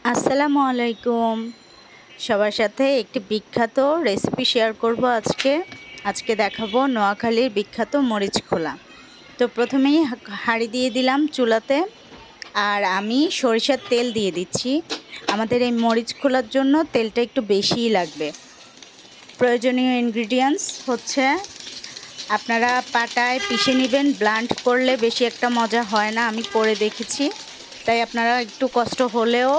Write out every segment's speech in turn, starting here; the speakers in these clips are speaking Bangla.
আসসালামু আলাইকুম। সবার সাথে একটি বিখ্যাত রেসিপি শেয়ার করব আজকে দেখাবো নোয়াখালীর বিখ্যাত মরিচ খোলা। তো প্রথমেই হাঁড়ি দিয়ে দিলাম চুলাতে, আর আমি সরিষার তেল দিয়ে দিচ্ছি। আমাদের এই মরিচ খোলার জন্য তেলটা একটু বেশিই লাগবে। প্রয়োজনীয় ইনগ্রিডিয়েন্টস হচ্ছে, আপনারা পাটায় পিষে নেবেন, ব্লান্ড করলে বেশি একটা মজা হয় না, আমি করে দেখেছি। তাই আপনারা একটু কষ্ট হলেও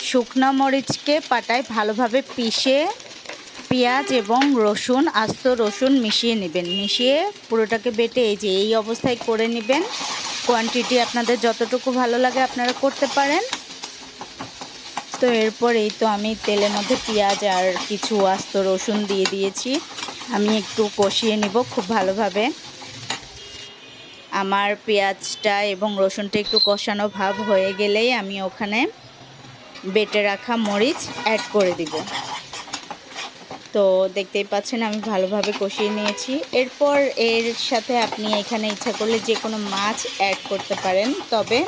শুকনো মরিচকে পাটায় ভালোভাবে পিষে পেঁয়াজ এবং রসুন, আস্ত রসুন মিশিয়ে নেবেন। মিশিয়ে পুরোটাকে বেটে এই অবস্থায় করে নেবেন। কোয়ান্টিটি আপনাদের যতটুকু ভালো লাগে আপনারা করতে পারেন। তো এরপর আমি তেলের মধ্যে পেঁয়াজ আর কিছু আস্ত রসুন দিয়ে দিয়েছি। আমি একটু কষিয়ে নেব খুব ভালোভাবে। আমার পেঁয়াজটা এবং রসুনটা একটু কষানো ভাব হয়ে গেলেই আমি ওখানে বেটে রাখা মরিচ অ্যাড করে দিব। তো দেখতেই পাচ্ছেন আমি ভালোভাবে কষিয়ে নিয়েছি। এরপর এর সাথে আপনি এখানে ইচ্ছা করলে যে কোনো মাছ অ্যাড করতে পারেন, তবে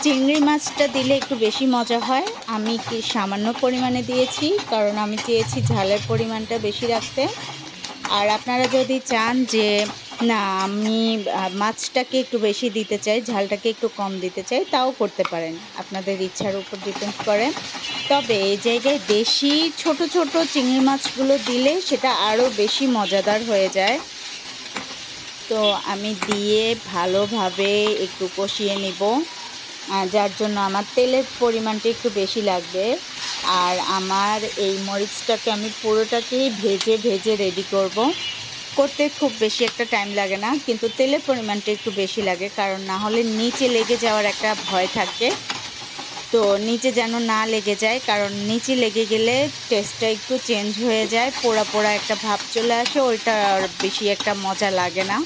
চিংড়ি মাছটা দিলে একটু বেশি মজা হয়। আমি সামান্য পরিমাণে দিয়েছি, কারণ আমি চেয়েছি ঝালের পরিমাণটা বেশি রাখতে। আর আপনারা যদি চান যে না আমি মাছটাকে একটু বেশি দিতে চাই, ঝালটাকে একটু কম দিতে চাই, তাও করতে পারেন, আপনাদের ইচ্ছার উপর ডিপেন্ড করে। তবে এই জায়গায় দেশি ছোট ছোট চিংড়ি মাছগুলো দিলে সেটা আরও বেশি মজাদার হয়ে যায়। তো আমি দিয়ে ভালোভাবে একটু কষিয়ে নিব, যার জন্য আমার তেলের পরিমাণটা একটু বেশি লাগবে। আর আমার এই মরিচটাকে আমি পুরোটাকেই ভেজে ভেজে রেডি করতে খুব বেশি একটা টাইম লাগে না, কিন্তু তেলের পরিমাণটা একটু বেশি লাগে, কারণ না হলে নিচে লেগে যাওয়ার একটা ভয় থাকে। তো নিচে যেন না লেগে যায়, কারণ নিচে লেগে গেলে টেস্টটা একটু চেঞ্জ হয়ে যায়, পোড়া পোড়া একটা ভাব চলে আসে, ওইটা আর বেশি একটা মজা লাগে না।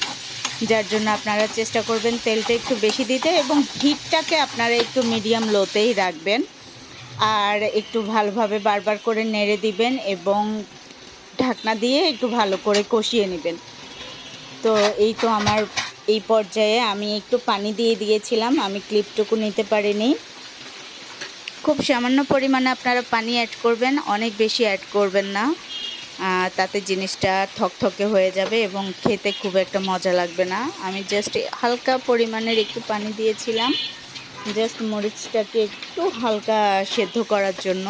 যার জন্য আপনারা চেষ্টা করবেন তেলটা একটু বেশি দিতে, এবং হিটটাকে আপনারা একটু মিডিয়াম লোতেই রাখবেন। আর একটু ভালোভাবে বারবার করে নেড়ে দিবেন এবং ঢাকনা দিয়ে একটু ভালো করে কষিয়ে নেবেন। তো আমার এই পর্যায়ে আমি একটু পানি দিয়ে দিয়েছিলাম, আমি ক্লিপটুকু নিতে পারিনি। খুব সামান্য পরিমাণে আপনারা পানি অ্যাড করবেন, অনেক বেশি অ্যাড করবেন না, তাতে জিনিসটা থকথকে হয়ে যাবে এবং খেতে খুব একটা মজা লাগবে না। আমি জাস্ট হালকা পরিমাণের একটু পানি দিয়েছিলাম, জাস্ট মরিচটাকে একটু হালকা সেদ্ধ করার জন্য।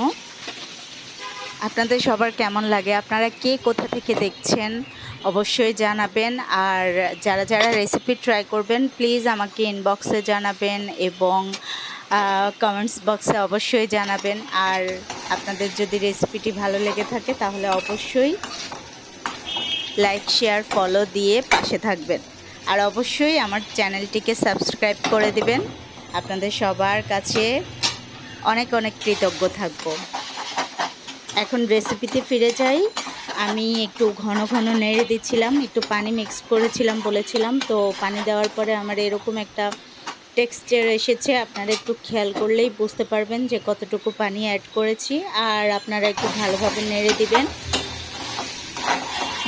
আপনাদের সবার কেমন লাগে, আপনারা কে কোথা থেকে দেখছেন অবশ্যই জানাবেন। আর যারা যারা রেসিপি ট্রাই করবেন প্লিজ আমাকে ইনবক্সে জানাবেন এবং কমেন্টস বক্সে অবশ্যই জানাবেন। আর আপনাদের যদি রেসিপিটি ভালো লেগে থাকে তাহলে অবশ্যই লাইক শেয়ার ফলো দিয়ে পাশে থাকবেন। আর অবশ্যই আমার চ্যানেলটিকে সাবস্ক্রাইব করে দিবেন। আপনাদের সবার কাছে অনেক অনেক কৃতজ্ঞ থাকব। এখন রেসিপিতে ফিরে যাই। আমি একটু ঘন ঘন নেড়ে দিচ্ছিলাম, একটু পানি মিক্স করেছিলাম বলেছিলাম, তো পানি দেওয়ার পরে আমার এরকম একটা টেক্সচার এসেছে। আপনারা একটু খেয়াল করলেই বুঝতে পারবেন যে কতটুকু পানি অ্যাড করেছি। আর আপনারা একটু ভালোভাবে নেড়ে দিবেন,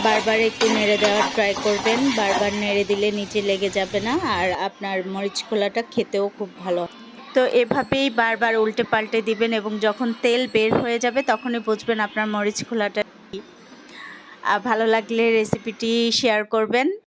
বারবার একটু নেড়ে দেওয়ার ট্রাই করবেন। বারবার নেড়ে দিলে নিচে লেগে যাবে না, আর আপনার মরিচ খোলাটা খেতেও খুব ভালো। তো এভাবেই বারবার উল্টে পাল্টে দিবেন, এবং যখন তেল বের হয়ে যাবে তখনই বুঝবেন আপনার মরিচ খোলাটা। ভালো লাগলে রেসিপিটি শেয়ার করবেন।